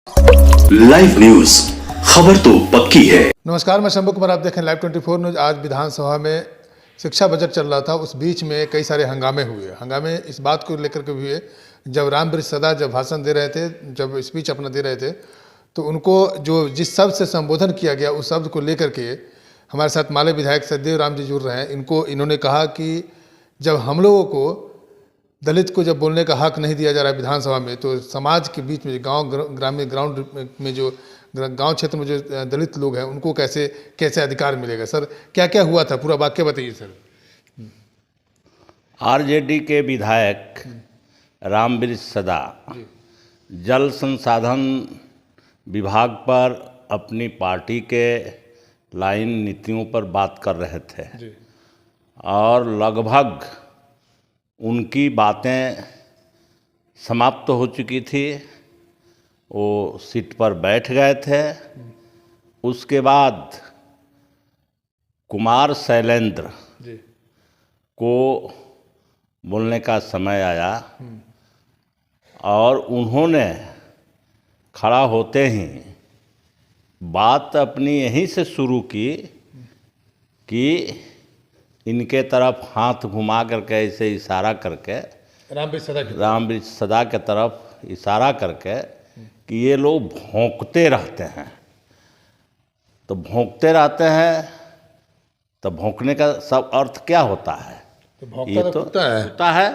Live news, खबर तो पक्की है। नमस्कार, मैं शंभू कुमार, आप देखें लाइव 24 न्यूज। आज विधानसभा में शिक्षा बजट चल रहा था, उस बीच में कई सारे हंगामे हुए। हंगामे इस बात को लेकर के भी हुए, जब रामवृक्ष सदा जब भाषण दे रहे थे, जब स्पीच अपना दे रहे थे, तो उनको जो जिस शब्द से संबोधन किया गया उस शब्द को लेकर के हमारे साथ माले विधायक सतदेव राम जी जुड़ रहे हैं। इन्होंने कहा कि जब हम लोगों को दलित को जब बोलने का हक नहीं दिया जा रहा है विधानसभा में, तो समाज के बीच में ग्रामीण ग्राउंड में जो गांव क्षेत्र में जो दलित लोग हैं उनको कैसे कैसे अधिकार मिलेगा। सर, क्या क्या हुआ था, पूरा वाक्य बताइए सर। आरजेडी के विधायक रामवृक्ष सदा जल संसाधन विभाग पर अपनी पार्टी के लाइन नीतियों पर बात कर रहे थे जी। और लगभग उनकी बातें समाप्त हो चुकी थी। वो सीट पर बैठ गए थे। उसके बाद कुमार शैलेंद्र जी। को बोलने का समय आया और उन्होंने खड़ा होते ही बात अपनी यहीं से शुरू की कि इनके तरफ हाथ घुमा करके ऐसे इशारा करके रामवृक्ष सदा के तरफ इशारा करके कि ये लोग भौंकते रहते हैं। तो भौंकते रहते हैं तो भौंकने का सब अर्थ क्या होता है? ये तो कुत्ता है।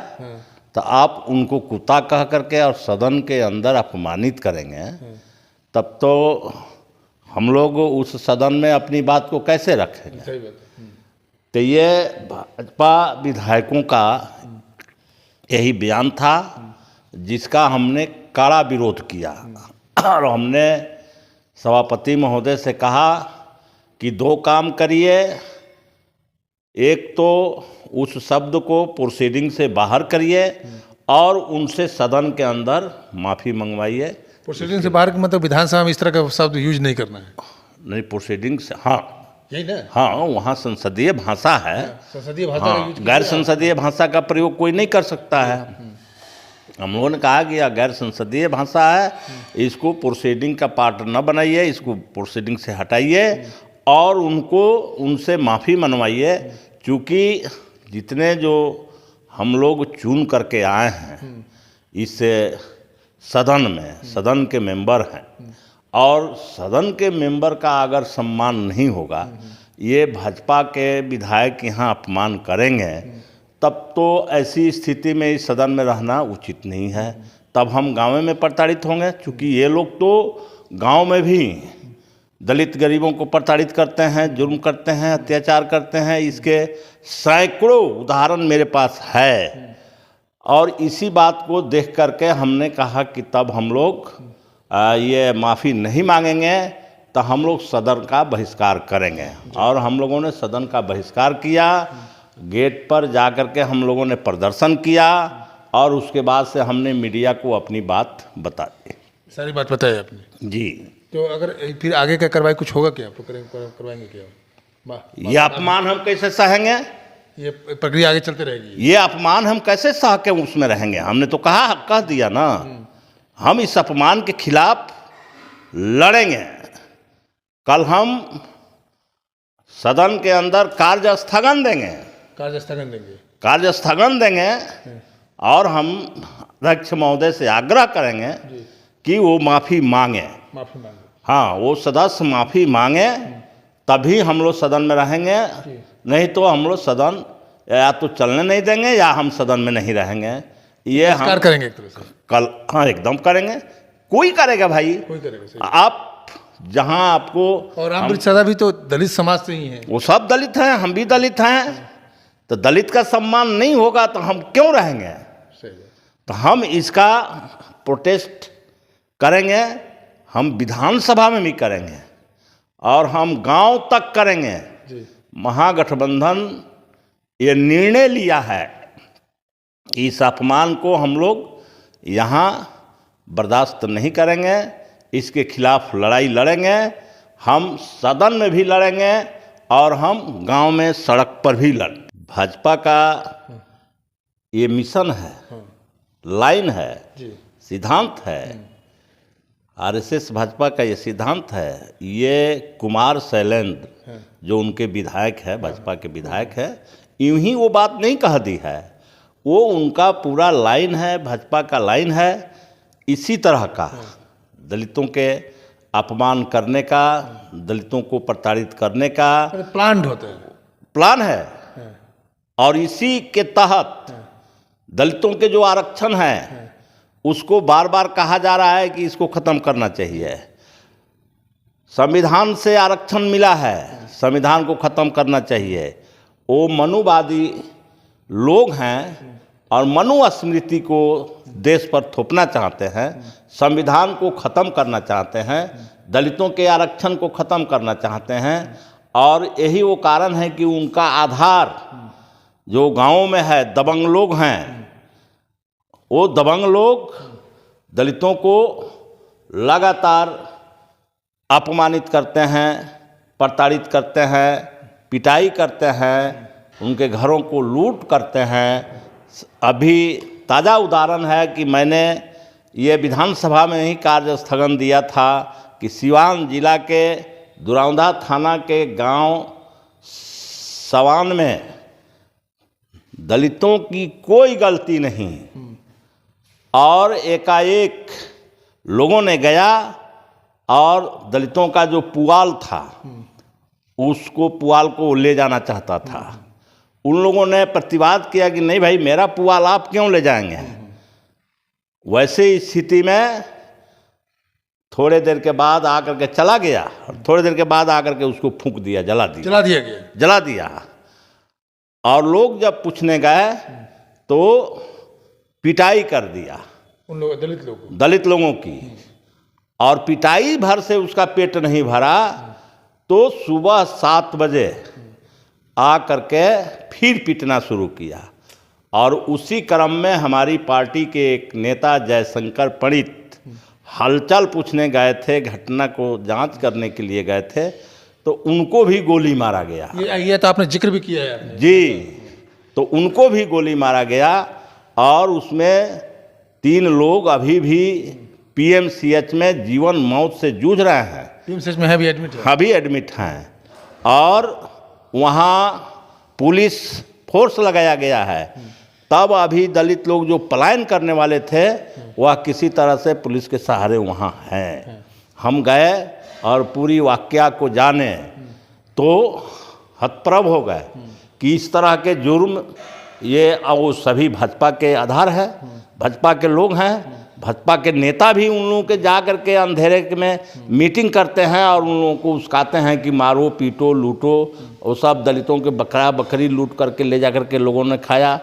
तो आप उनको कुत्ता कह करके और सदन के अंदर अपमानित करेंगे, तब तो हम लोग उस सदन में अपनी बात को कैसे रखेंगे? सही बात है। तो ये भाजपा विधायकों का यही बयान था जिसका हमने कड़ा विरोध किया और हमने सभापति महोदय से कहा कि दो काम करिए। एक तो उस शब्द को प्रोसीडिंग से बाहर करिए और उनसे सदन के अंदर माफ़ी मंगवाइए। प्रोसीडिंग से बाहर मतलब विधानसभा में इस तरह का शब्द यूज नहीं करना है। नहीं, प्रोसीडिंग से, हाँ यही ना? हाँ, वहाँ संसदीय भाषा है। संसदीय भाषा हाँ, गैर संसदीय भाषा का प्रयोग कोई नहीं कर सकता है। हम लोगों ने कहा कि यह गैर संसदीय भाषा है, इसको प्रोसीडिंग का पार्ट न बनाइए, इसको प्रोसीडिंग से हटाइए और उनसे माफ़ी मनवाइए। क्योंकि जितने जो हम लोग चुन करके आए हैं इस सदन में, सदन के मेंबर हैं, और सदन के मेंबर का अगर सम्मान नहीं होगा, ये भाजपा के विधायक यहाँ अपमान करेंगे, तब तो ऐसी स्थिति में इस सदन में रहना उचित नहीं है। तब हम गाँव में प्रताड़ित होंगे। क्योंकि ये लोग तो गांव में भी दलित गरीबों को प्रताड़ित करते हैं, जुर्म करते हैं, अत्याचार करते हैं। इसके सैकड़ों उदाहरण मेरे पास है। और इसी बात को देख करके हमने कहा कि तब हम लोग ये माफ़ी नहीं मांगेंगे तो हम लोग सदन का बहिष्कार करेंगे। और हम लोगों ने सदन का बहिष्कार किया। गेट पर जा कर के हम लोगों ने प्रदर्शन किया और उसके बाद से हमने मीडिया को अपनी बात बता दी। सारी बात बताई आपने जी। तो अगर फिर आगे का कार्रवाई कुछ होगा क्या, आप करवाएंगे क्या? ये अपमान हम कैसे सहेंगे? ये प्रक्रिया आगे चलते रहेगी। ये अपमान हम कैसे सह के उसमें रहेंगे? हमने तो कह दिया ना, हम इस अपमान के खिलाफ लड़ेंगे। कल हम सदन के अंदर कार्य स्थगन देंगे और हम अध्यक्ष महोदय से आग्रह करेंगे कि वो माफ़ी मांगे। हाँ, वो सदस्य माफ़ी मांगे, तभी हम लोग सदन में रहेंगे। नहीं तो हम लोग सदन या तो चलने नहीं देंगे या हम सदन में नहीं रहेंगे। ये हम करेंगे एक तरह से। कल, हाँ, एकदम करेंगे। कोई करेगा भाई, कोई करेगा। आप जहाँ आपको, और रामवृक्ष सदा भी तो दलित समाज से ही हैं। वो सब दलित हैं, हम भी दलित हैं। तो दलित का सम्मान नहीं होगा तो हम क्यों रहेंगे? तो हम इसका प्रोटेस्ट करेंगे। हम विधानसभा में भी करेंगे और हम गांव तक करेंगे। महागठबंधन ये निर्णय लिया है, इस अपमान को हम लोग यहाँ बर्दाश्त नहीं करेंगे। इसके खिलाफ लड़ाई लड़ेंगे। हम सदन में भी लड़ेंगे और हम गांव में सड़क पर भी लड़ेंगे। भाजपा का ये मिशन है, लाइन है, सिद्धांत है। आरएसएस भाजपा का ये सिद्धांत है, ये कुमार शैलेंद्र जो उनके विधायक है, भाजपा के विधायक है, यूं ही वो बात नहीं कह दी है, वो उनका पूरा लाइन है, भाजपा का लाइन है। इसी तरह का दलितों के अपमान करने का, दलितों को प्रताड़ित करने का प्लान्ड होते हैं, प्लान है। और इसी के तहत दलितों के जो आरक्षण है उसको बार बार कहा जा रहा है कि इसको ख़त्म करना चाहिए। संविधान से आरक्षण मिला है, संविधान को ख़त्म करना चाहिए। वो मनुवादी लोग हैं और मनुस्मृति को देश पर थोपना चाहते हैं, संविधान को ख़त्म करना चाहते हैं, दलितों के आरक्षण को ख़त्म करना चाहते हैं। और यही वो कारण है कि उनका आधार जो गाँव में है, दबंग लोग हैं, वो दबंग लोग दलितों को लगातार अपमानित करते हैं, प्रताड़ित करते हैं, पिटाई करते हैं, उनके घरों को लूट करते हैं। अभी ताज़ा उदाहरण है कि मैंने ये विधानसभा में ही कार्य स्थगन दिया था कि सिवान जिला के दुरावदा थाना के गांव सवान में दलितों की कोई गलती नहीं, और एकाएक लोगों ने गया और दलितों का जो पुआल था उसको पुआल को ले जाना चाहता था। उन लोगों ने प्रतिवाद किया कि नहीं भाई, मेरा पुआल आप क्यों ले जाएंगे। वैसे स्थिति में थोड़े देर के बाद आकर के चला गया, और थोड़ी देर के बाद आकर के उसको फूंक दिया, जला दिया। और लोग जब पूछने गए तो पिटाई कर दिया उन लोग दलित लोगों की, और पिटाई भर से उसका पेट नहीं भरा तो सुबह 7 बजे आ करके फिर पीटना शुरू किया। और उसी क्रम में हमारी पार्टी के एक नेता जयशंकर पंडित हलचल पूछने गए थे, घटना को जांच करने के लिए गए थे, तो उनको भी गोली मारा गया। ये तो आपने जिक्र भी किया है आपने। जी, तो उनको भी गोली मारा गया, और उसमें 3 लोग अभी भी पीएमसीएच में जीवन मौत से जूझ रहे हैं। पीएमसीएच में अभी एडमिट है? अभी एडमिट हैं, और वहाँ पुलिस फोर्स लगाया गया है। तब अभी दलित लोग जो पलायन करने वाले थे वह किसी तरह से पुलिस के सहारे वहाँ हैं। हम गए और पूरी वाकया को जाने तो हतप्रभ हो गए कि इस तरह के जुर्म ये वो सभी भाजपा के आधार है, भाजपा के लोग हैं। भाजपा के नेता भी उन लोगों के जा कर के अंधेरे में मीटिंग करते हैं और उन लोगों को उस्काते हैं कि मारो पीटो लूटो। वो सब दलितों के बकरा बकरी लूट करके ले जा करके लोगों ने खाया।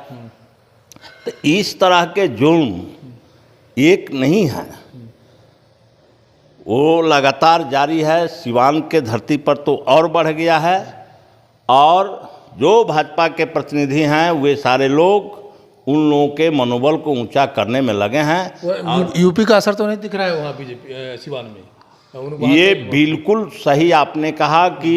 तो इस तरह के जुर्म एक नहीं है, वो लगातार जारी है। सिवान के धरती पर तो और बढ़ गया है, और जो भाजपा के प्रतिनिधि हैं वे सारे लोग उन लोगों के मनोबल को ऊंचा करने में लगे हैं। यूपी का असर तो नहीं दिख रहा है वहाँ बीजेपी सिवान में? ये बिल्कुल सही आपने कहा कि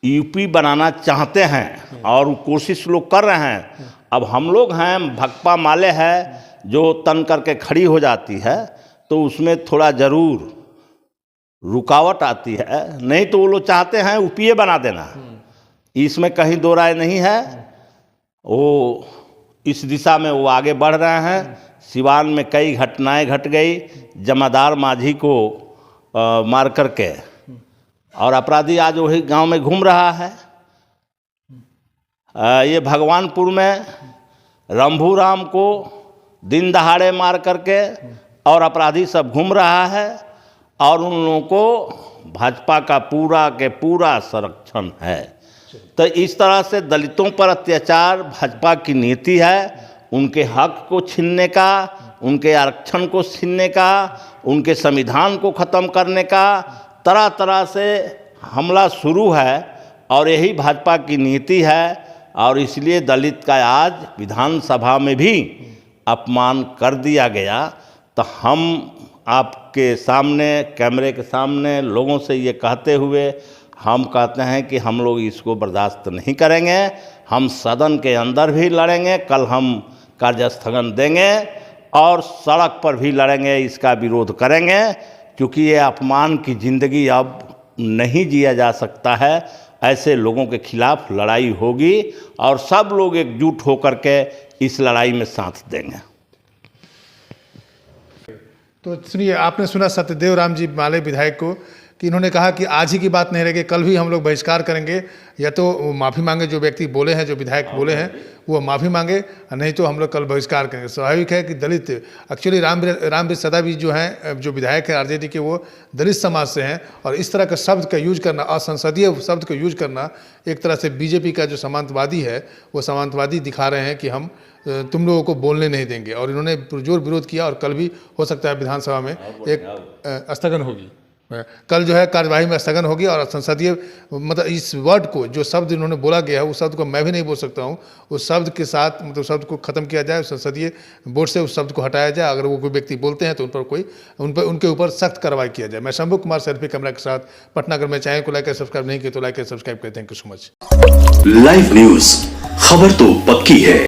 यूपी बनाना चाहते हैं और कोशिश लोग कर रहे हैं। अब हम लोग हैं, भकपा माले है जो तन करके खड़ी हो जाती है, तो उसमें थोड़ा ज़रूर रुकावट आती है। नहीं तो वो लोग चाहते हैं यूपीए बना देना, इसमें कहीं दो राय नहीं है। वो इस दिशा में वो आगे बढ़ रहे हैं। सिवान में कई घटनाएं घट गई, जमादार माझी को मार करके, और अपराधी आज वही गांव में घूम रहा है। ये भगवानपुर में रंभू राम को दिन दहाड़े मार करके और अपराधी सब घूम रहा है, और उन लोगों को भाजपा का पूरा के पूरा संरक्षण है। तो इस तरह से दलितों पर अत्याचार भाजपा की नीति है। उनके हक को छीनने का, उनके आरक्षण को छीनने का, उनके संविधान को ख़त्म करने का तरह तरह से हमला शुरू है, और यही भाजपा की नीति है। और इसलिए दलित का आज विधानसभा में भी अपमान कर दिया गया। तो हम आपके सामने, कैमरे के सामने लोगों से ये कहते हुए हम कहते हैं कि हम लोग इसको बर्दाश्त नहीं करेंगे। हम सदन के अंदर भी लड़ेंगे, कल हम कार्यस्थगन देंगे और सड़क पर भी लड़ेंगे, इसका विरोध करेंगे। क्योंकि ये अपमान की ज़िंदगी अब नहीं जिया जा सकता है। ऐसे लोगों के खिलाफ लड़ाई होगी और सब लोग एकजुट होकर के इस लड़ाई में साथ देंगे। तो सुनिए, आपने सुना सत्यदेव राम जी माले विधायक को कि इन्होंने कहा कि आज ही की बात नहीं रहेगी, कल भी हम लोग बहिष्कार करेंगे, या तो माफ़ी मांगे, जो व्यक्ति बोले हैं, जो विधायक बोले हैं वो माफ़ी मांगे, नहीं तो हम लोग कल बहिष्कार करेंगे। स्वाभाविक है कि दलित, एक्चुअली रामवीर सदा भी जो हैं, जो विधायक हैं आरजेडी के, वो दलित समाज से हैं, और इस तरह का शब्द का यूज करना, असंसदीय शब्द का यूज करना, एक तरह से बीजेपी का जो सामंतवादी है वो सामंतवादी दिखा रहे हैं कि हम तुम लोगों को बोलने नहीं देंगे। और इन्होंने पुरजोर विरोध किया और कल भी हो सकता है विधानसभा में एक स्थगन होगी, कल जो है कार्यवाही में स्थगन होगी। और संसदीय मतलब इस वर्ड को, जो शब्द इन्होंने बोला गया है, उस शब्द को मैं भी नहीं बोल सकता हूँ, उस शब्द के साथ मतलब शब्द को ख़त्म किया जाए, संसदीय बोर्ड से उस शब्द को हटाया जाए। अगर वो कोई व्यक्ति बोलते हैं तो उनके ऊपर सख्त कार्रवाई किया जाए। मैं शंभू कुमार सेल्फी कैमरा के साथ पटनागर में। चैनल को लाइक और सब्सक्राइब नहीं किया तो लाइक और सब्सक्राइब करें। Thank you so much. Live news, खबर तो पक्की है।